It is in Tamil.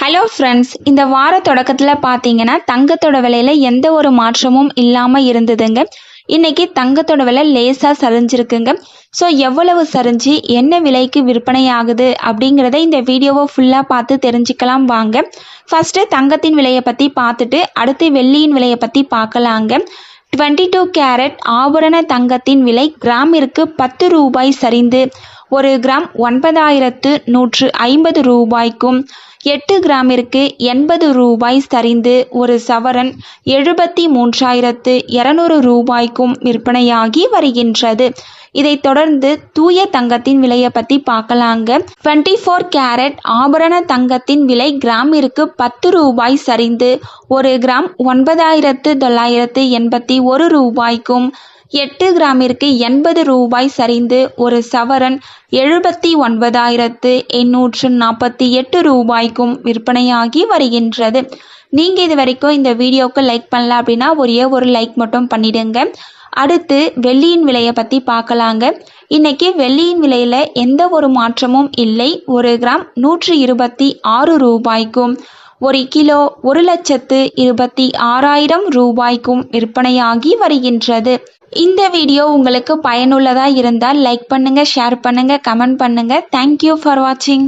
ஹலோ ஃப்ரெண்ட்ஸ், இந்த வார தொடக்கத்தில் பார்த்தீங்கன்னா தங்கத்தோட விலையில் எந்த ஒரு மாற்றமும் இல்லாமல் இருந்ததுங்க. இன்னைக்கு தங்கத்தோட விலை லேசாக சரிஞ்சிருக்குங்க. ஸோ எவ்வளவு சரிஞ்சு என்ன விலைக்கு விற்பனை ஆகுது அப்படிங்கிறத இந்த வீடியோவை ஃபுல்லாக பார்த்து தெரிஞ்சுக்கலாம் வாங்க. ஃபஸ்ட்டு தங்கத்தின் விலையை பற்றி பார்த்துட்டு அடுத்து வெள்ளியின் விலையை பற்றி பார்க்கலாங்க. 22 கேரட் ஆபரண தங்கத்தின் விலை கிராமிற்கு 10 ரூபாய் சரிந்து 1 கிராம் 9150 ரூபாய்க்கும், 8 கிராமிற்கு 80 ரூபாய் சரிந்து 1 சவரன் 73,200 ரூபாய்க்கும் விற்பனையாகி வருகின்றது. இதைத் தொடர்ந்து தூய தங்கத்தின் விலையை பற்றி பார்க்கலாங்க. 24 கேரட் ஆபரண தங்கத்தின் விலை கிராமிற்கு 10 ரூபாய் சரிந்து 1 கிராம் 9,981 ரூபாய்க்கும், 8 கிராமிற்கு 80 ரூபாய் சரிந்து 1 சவரன் 79,848 ரூபாய்க்கும் விற்பனையாகி வருகின்றது. நீங்கள் இது வரைக்கும் இந்த வீடியோவுக்கு லைக் பண்ணல அப்படின்னா ஒரே ஒரு லைக் மட்டும் பண்ணிடுங்க. அடுத்து வெள்ளியின் விலையை பற்றி பார்க்கலாங்க. இன்னைக்கு வெள்ளியின் விலையில் எந்த ஒரு மாற்றமும் இல்லை. 1 கிராம் 126 ரூபாய்க்கும், 1 கிலோ 1,26,000 ரூபாய்க்கும் விற்பனையாகி வருகின்றது. இந்த வீடியோ உங்களுக்கு பயனுள்ளதாக இருந்தால் லைக் பண்ணுங்கள், ஷேர் பண்ணுங்கள், கமெண்ட் பண்ணுங்கள். தேங்க்யூ ஃபார் வாட்சிங்.